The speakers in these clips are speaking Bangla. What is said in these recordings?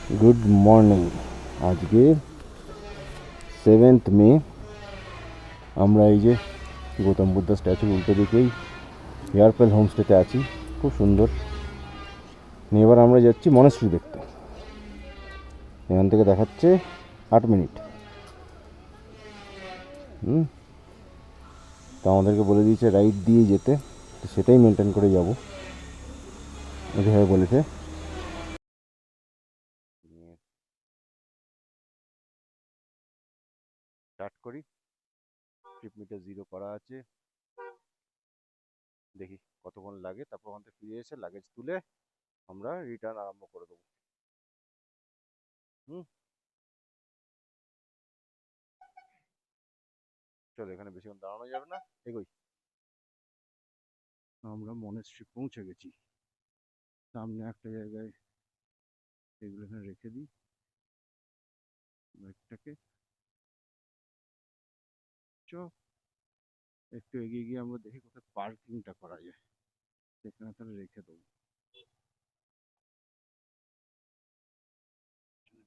Good morning. আজকে 7th মে। আমরা এই যে গৌতম বুদ্ধ স্ট্যাচুর উল্টো দিকেই এয়ারপেল হোমস্টেতে আছি। খুব সুন্দর। এবার আমরা যাচ্ছি মনেস্ট্রি দেখতে। এখান থেকে দেখাচ্ছে 8 মিনিট। তো আমাদেরকে বলে দিয়েছে রাইট দিয়ে যেতে, তো সেটাই মেনটেন করে যাব, এভাবে বলেছে। স্টার্ট করি। ট্রিপ মিটার 0 করা আছে। দেখি কতক্ষণ লাগে, তারপর ওখান থেকে ফিরে এসে লাগেজ তুলে আমরা রিটার্ন আরম্ভ করে দেবো। চলো, এখানে বেশিক্ষণ দাঁড়ানো যাবে না, এগোই। আমরা মনেস্ট্রি পৌঁছে গেছি। সামনে একটা জায়গায় এগুলো এখানে রেখে দিই বাইকটাকে। চ একটু এগিয়ে গিয়ে আমরা দেখি কোথায় পার্কিংটা করা যায়, সেখানে তাহলে রেখে দেবো।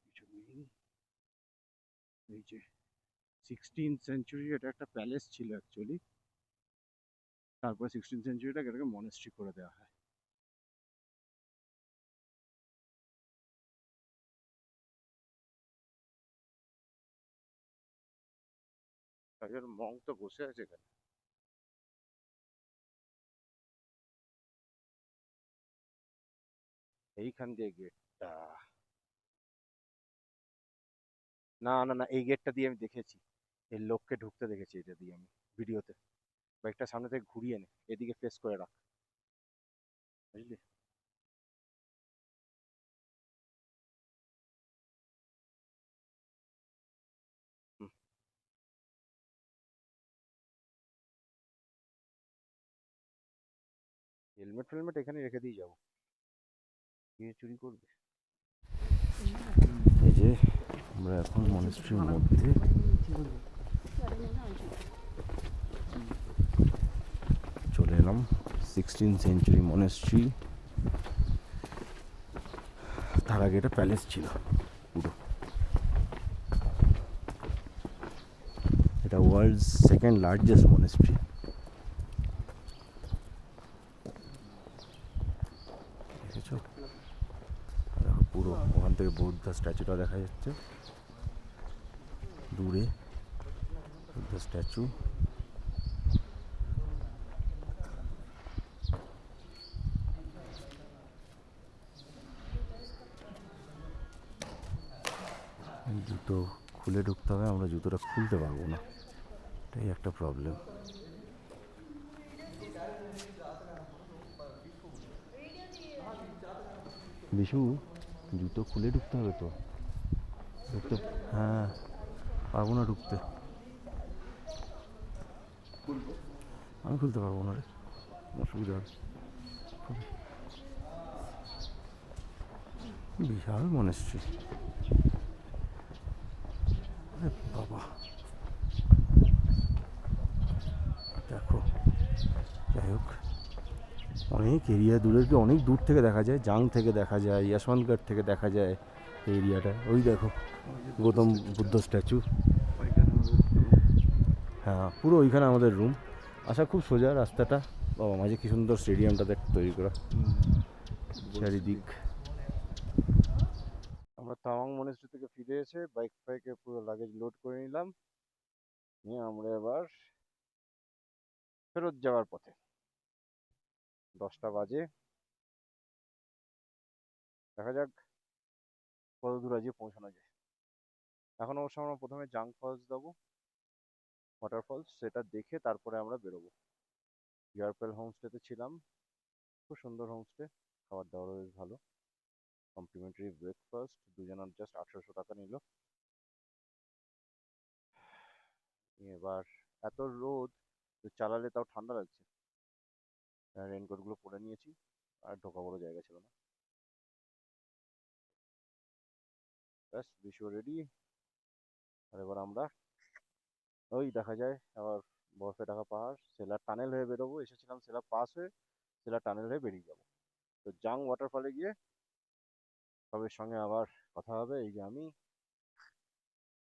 কিছু নেই। এই যে 16th সেঞ্চুরি, এটা একটা প্যালেস ছিল অ্যাকচুয়ালি। তারপর 16th সেঞ্চুরিটাকে এটাকে মনেস্ট্রি করে দেওয়া হয়। একজন মঙ্ক তো বসে আছে এখানে। এইখান দিয়ে গেটটা। না না না, এই গেটটা দিয়ে আমি দেখেছি, এই লোককে ঢুকতে দেখেছি এটা দিয়ে আমি ভিডিওতে। বাইকটা সামনে থেকে ঘুরিয়ে নে, এদিকে ফেস করে রাখ, বুঝলি? হুম। হেলমেট ফেলমেট এখানে রেখে দিয়ে যাবো, কে চুরি করবে? এই যে আমরা এখন মনেস্ট্রির মধ্যে চলে এলাম। 16th century monastery. তার আগে এটা প্যালেস ছিল পুরো। এটা ওয়ার্ল্ডস সেকেন্ড লার্জেস্ট মনেস্ট্রি। দেখেছো? দেখো পুরো ওখান থেকে বৌদ্ধ স্ট্যাচুটা দেখা যাচ্ছে দূরে। বৌদ্ধ স্ট্যাচু। জুতো খুলে ঢুকতে হবে, আমরা জুতোটা খুলতে পারবো না, এটাই একটা প্রবলেম। বিশু, জুতো খুলে ঢুকতে হবে তো। ঢুকতে, হ্যাঁ, পারবো না ঢুকতে। আমি খুলতে পারবো না রে, অসুবিধা হবে। বিশাল মনেস্ট্রি, বাবা। দেখো, যাই হোক, অনেক এরিয়া দূরের, অনেক দূর থেকে দেখা যায়, জাং থেকে দেখা যায়, যশবন্তগড় থেকে দেখা যায় এই এরিয়াটা। ওই দেখো গৌতম বুদ্ধ স্ট্যাচু। হ্যাঁ, পুরো ওইখানে আমাদের রুম। আসা খুব সোজা রাস্তাটা। বাবা, মাঝে কি সুন্দর স্টেডিয়ামটা তৈরি করা চারিদিক। আমরা তাওয়াং মনেস্ট্রি থেকে ফিরে এসে বাইক ফাইকে পুরো লাগেজ লোড করে নিলাম, নিয়ে আমরা এবার ফেরত যাওয়ার পথে। 10টা বাজে, দেখা যাক কত দূর আজকে পৌঁছানো যায়। এখন অবশ্য আমরা প্রথমে জাং ফলস যাবো, ওয়াটারফলস, সেটা দেখে তারপরে আমরা বেরোবো। এয়ারপেল হোমস্টেতে ছিলাম, খুব সুন্দর হোমস্টে, খাবার দাবারও বেশ ভালো। কমপ্লিমেন্টারি ব্রেকফাস্ট, দুজনের জাস্ট 1800 টাকা নিল। এবার এত রোদ, তো চালালে তাও ঠান্ডা লাগছে। রেনকোটগুলো পরে নিয়েছি, আর ঢোকা বড় জায়গা ছিল না। ব্যাস, বিশু রেডি। আর এবার আমরা, ওই দেখা যায় আবার বরফে ঢাকা পাহাড়, সেলার টানেল হয়ে বেরোবো। এসেছিলাম সেলার পাস হয়ে, সেলার টানেল হয়ে বেরিয়ে যাবো। তো জাং ওয়াটারফলে গিয়ে সবের সঙ্গে আবার কথা হবে। এই যে আমি,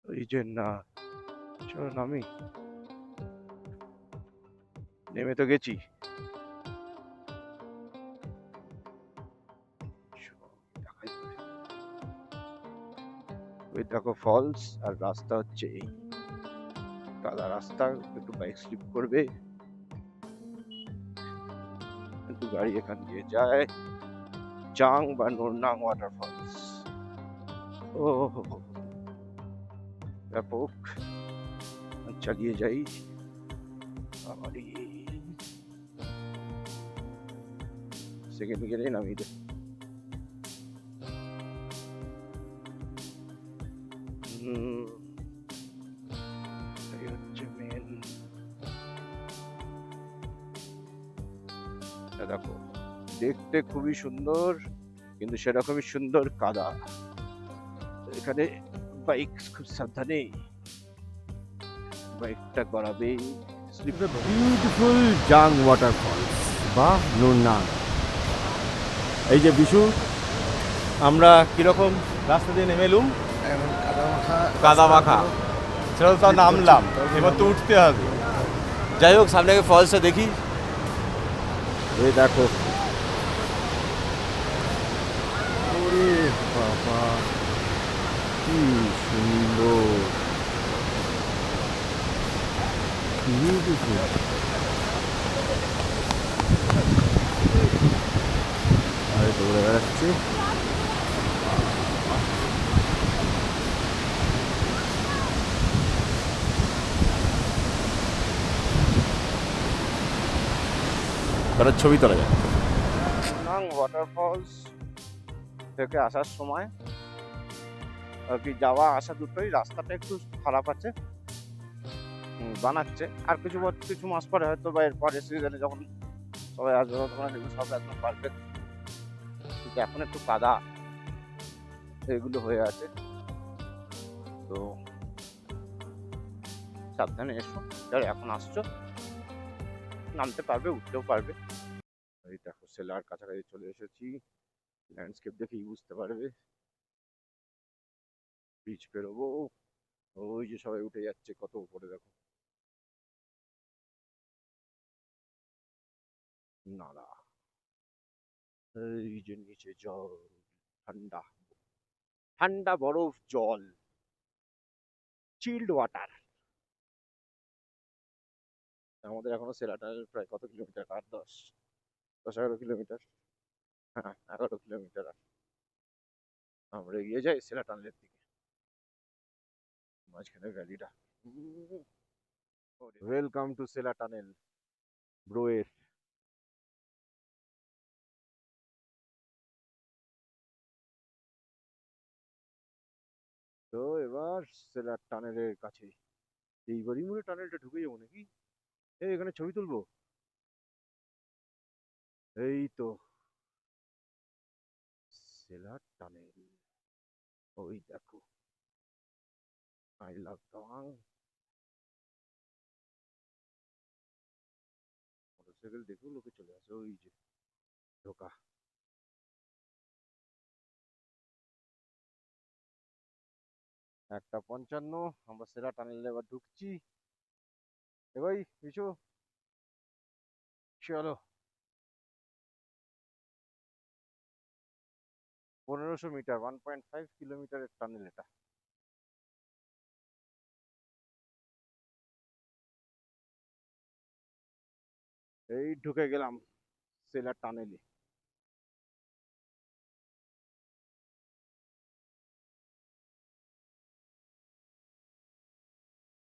এই যে না, চলো নামি, নেমে তো গেছি। ওই দেখো ফলস, আর রাস্তা হচ্ছে এই কাদা রাস্তা, একটু বাইক স্লিপ করবে, একটু গাড়ি এখান দিয়ে যায় চাং বা নোরনাং ওয়াটারফলস। ও ব্যাপক, চালিয়ে যাই। আমারই সেকেন্ড গেলে নামিয়ে দে। এই হচ্ছে মেন। দেখো দেখতে খুবই সুন্দর, কিন্তু সেরকমই সুন্দর কাদা। এখানে বাইক খুব সাবধানে বাইকটা গড়াবে। বিউটিফুল জাং ওয়াটারফলস বা নুরনাং। এই যে বিশু, আমরা কিরকম রাস্তা দিয়ে নেমে এলুম, কাদা মাখা, সেটা তো নামলাম, এবার তো উঠতে হবে। যাই হোক, সামনে আগে ফলসটা দেখি। এই দেখো, ওরে বাবা, কি সুন্দর, বিউটিফুল। আরে দৌড়ে বেড়াচ্ছে। তার ছবি তোলা যায়। নোরনাং ওয়াটারফলস থেকে আসার সময় আর কি, যাওয়া আসা দুটোই রাস্তাটা একটু খারাপ আছে, বানাচ্ছে। আর কিছু মাস পরে হয়তো বা এর পরের সিজনে যখন সবাই আসবে তখন দেখবে সব একদম পারফেক্ট, কিন্তু এখন একটু কাদা এগুলো হয়ে আছে। তো সাবধানে এসো, যারা এখন আসছো নামতে পারবে, উঠতেও পারবে। এই দেখো সেলার কাছাকাছি চলে এসেছি, ল্যান্ডস্কেপ দেখেই বুঝতে পারবে। বিচ পেরোবো, ওই যে সবাই উঠে যাচ্ছে কত উপরে দেখো, নালা। এই যে নিচে জল, ঠান্ডা ঠান্ডা বরফ জল, চিল্ড ওয়াটার। আমাদের এখনো সেরাটার প্রায় কত কিলোমিটার, 10-11 কিলোমিটার। হ্যাঁ, 11 কিলোমিটার। আমরা এগিয়ে যাই সেরা টানেলের দিকে, মাঝখানে ভ্যালিটা। ওয়েলকাম টু সেলা টানেল ব্রোয়ের। তো এবার সেলার টানেলের কাছে, এইবারই মনে হয় টানেলটা ঢুকে যাবো নাকি। এই এখানে ছবি তুলবো, এই তো সেলার টানেল। ওই দেখো, আই লাভ তাওয়াং। মোটরসাইকেল দেখেও লোকে চলে আসে, ওই যে ঢোকা। 1:55, আমরা সেরা টানেলে এবার ঢুকছি। এ ভাই কিছু, চলো। 1500 মিটার, 1.5 কিলোমিটারের টানেল এটা। এই ঢুকে গেলাম সেলার টানেলে।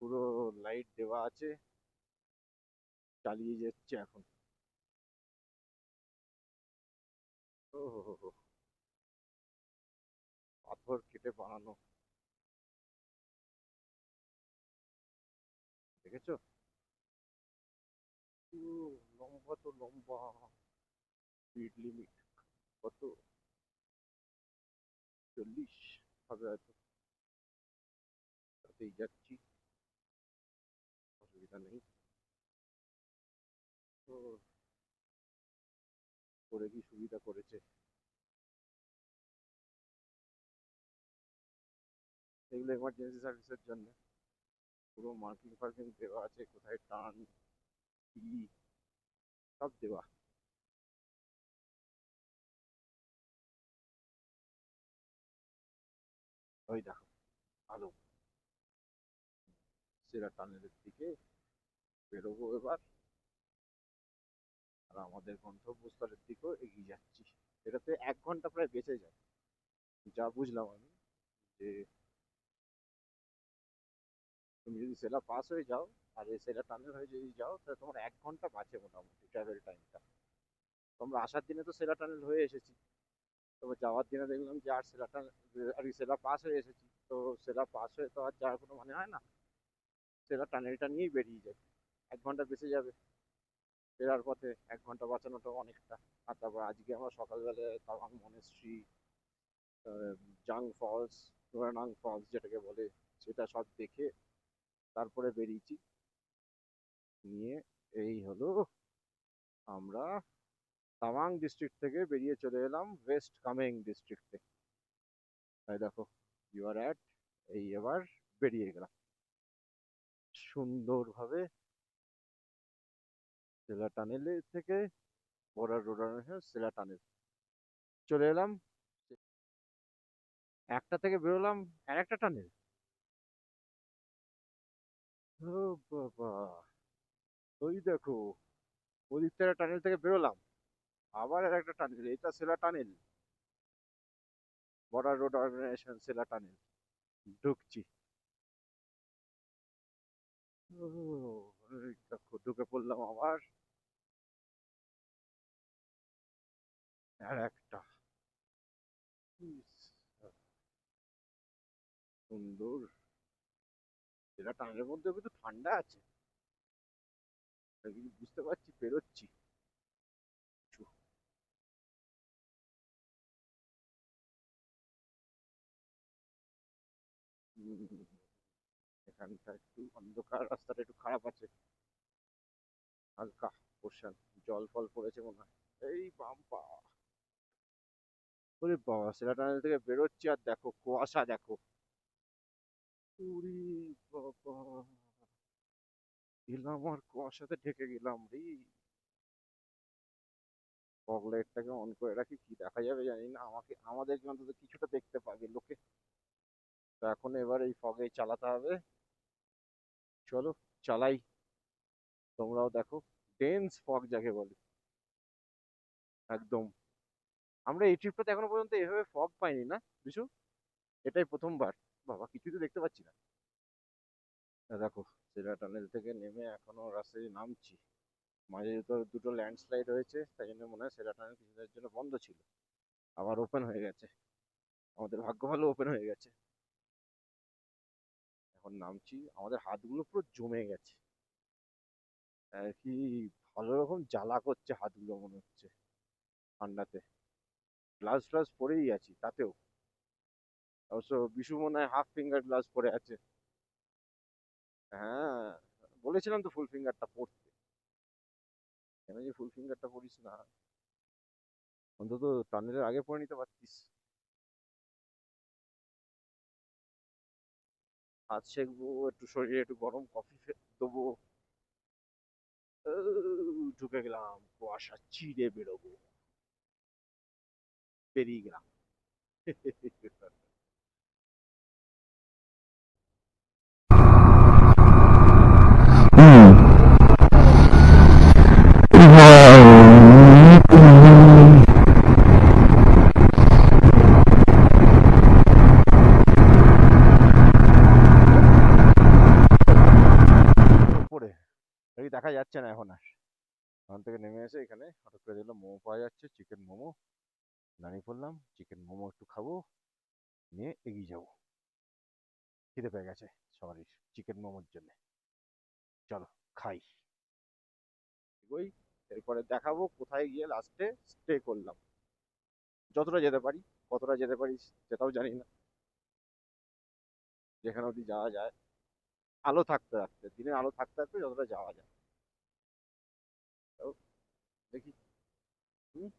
পুরো লাইট দেওয়া আছে, চালিয়ে যাচ্ছে এখন। ও হো হো হো, পাথর কেটে বানানো, দেখেছো? লম্বা তো লম্বা, স্পিড লিমিট কত, 40 হবে হয়তো, তাতেই যাচ্ছি, অসুবিধা নেই। তো করে কি সুবিধা করেছে। এগুলো এমার্জেন্সি সার্ভিসের জন্য পুরো মার্কিং ফার্কিং দেওয়া আছে, কোথায় টার্ন কি সব দেওয়া। ওই দেখো আলো, সেরা টানেলের দিকে বেরোবো এবার, আর আমাদের গন্তব্যস্থলের দিকেও এগিয়ে যাচ্ছি। এটাতে 1 ঘন্টা প্রায় বেঁচে যায়, যা বুঝলাম আমি, যে তুমি যদি সেলা পাস হয়ে যাও আর এই সেলা টানেল হয়ে যদি যাও, তাহলে তোমার 1 ঘন্টা বাঁচে মোটামুটি ট্রাভেল টাইমটা। তোমরা আসার দিনে তো সেলা টানেল হয়ে এসেছি, তবে যাওয়ার দিনে দেখলাম যে আর সেলা টানেল, আর সেলা পাস হয়ে এসেছি, তো সেলা পাস হয়ে তো আর যাওয়ার কোনো মানে হয় না, সেলা টানেলটা নিয়েই বেরিয়ে যায়। 1 ঘন্টা বেঁচে যাবে, ফেরার পথে 1 ঘন্টা বাঁচানোটা অনেকটা। আর তারপর আজকে আমরা সকালবেলায় তাওয়াং মনেস্ট্রি, জাং ফলস, নোরানাং ফলস যেটাকে বলে, সেটা সব দেখে তারপরে বেরিয়েছি। নিয়ে এই হলো আমরা তাওয়াং ডিস্ট্রিক্ট থেকে বেরিয়ে চলে এলাম ওয়েস্ট কামেং ডিস্ট্রিক্টে। তাই দেখো ইউ আর অ্যাট, এই এবার বেরিয়ে গেলাম সুন্দরভাবে সেলা টানেলে থেকে, বর্ডার রোড সেলা টানেল চলে এলাম। একটা থেকে বেরোলাম আর একটা টানেল, ও বাবা, ওই দেখো ওদিক থেকে টানেল থেকে বেরোলাম, আবার আর একটা টানেল, এটা সেলা টানেল, বর্ডার রোড অর্গানাইজেশন সেলা টানেল। ঢুকছি, ও, এই দেখো ঢুকে পড়লাম আবার, আর একটা, ইস, সুন্দর। সেলা টানেলের মধ্যে কিন্তু ঠান্ডা আছে, আমি কিন্তু বুঝতে পারছি পেরোচ্ছি কিছু। উম, এখানটা একটু অন্ধকার, রাস্তাটা একটু খারাপ আছে, হালকা পোর্শন জল ফল পড়েছে মনে হয়। এই বাম্পা, ওরে বাবা, সেলা টানেল থেকে বেরোচ্ছি আর দেখো কুয়াশা, দেখো ওরে বাবা, গেলাম আর কুয়াশাতে ঢেকে গেলাম রে। ফগ লাইটটাকে অন করে রাখি, কি দেখা যাবে জানি না, আমাকে আমাদেরকে অন্তত কিছুটা দেখতে পাবে লোকে। তো এখন এবার এই ফগে চালাতে হবে, চলো চালাই, তোমরাও দেখো, ডেন্স ফগ যাকে বলে একদম। আমরা এই ট্রিপটাতে এখনো পর্যন্ত এভাবে ফগ পাইনি না বিশু, এটাই প্রথমবার। বাবা কিছুই তো দেখতে পাচ্ছি না। দেখো সেরা টানেল থেকে নেমে এখনো রাস্তায় নামছি, মাঝে তো দুটো ল্যান্ডস্লাইড হয়েছে, তাই জন্য মনে হয় সেরা টানেল কিছুদিনের জন্য বন্ধ ছিল, আবার ওপেন হয়ে গেছে। আমাদের ভাগ্য ভালো ওপেন হয়ে গেছে। এখন নামছি, আমাদের হাতগুলো পুরো জমে গেছে আর কি, ভালো রকম জ্বালা করছে হাতগুলো মনে হচ্ছে ঠান্ডাতে। গ্লাভস ট্লাভস পরেই আছি তাতেও, অবশ্য বিশু মনে হয় হাফ ফিঙ্গার গ্লাভস পরে আছে। হ্যাঁ, বলেছিলাম তো ফুল ফিঙ্গারটা পরতে, কেন যে ফুল ফিঙ্গারটা পরিস না, অন্তত টানেলের আগে পরে নিতে পারতিস। হাত সেঁকবো, একটু শরীরে একটু গরম কফি দেবো, ঢুকে গেলাম, কুয়াশা চিড়ে বেরোবো, বেরিয়ে গেলাম। উপরে এই দেখা যাচ্ছে না এখন আর, ওখান থেকে নেমে এসে এখানে হঠাৎ করে দেখলাম মোমো পাওয়া যাচ্ছে, চিকেন মোমো, দাঁড়িয়ে পড়লাম, চিকেন মোমো একটু খাবো, নিয়ে এগিয়ে যাবো। খিদে পেয়ে গেছে সবারই চিকেন মোমোর জন্য, চলো খাই। ওই এরপরে দেখাবো কোথায় গিয়ে লাস্টে স্টে করলাম, যতটা যেতে পারি, কতটা যেতে পারি সেটাও জানি না, যেখানে অব্দি যাওয়া যায়, আলো থাকতে থাকতে, দিনের আলো থাকতে থাকতে যতটা যাওয়া যায়। তো দেখি। হুম।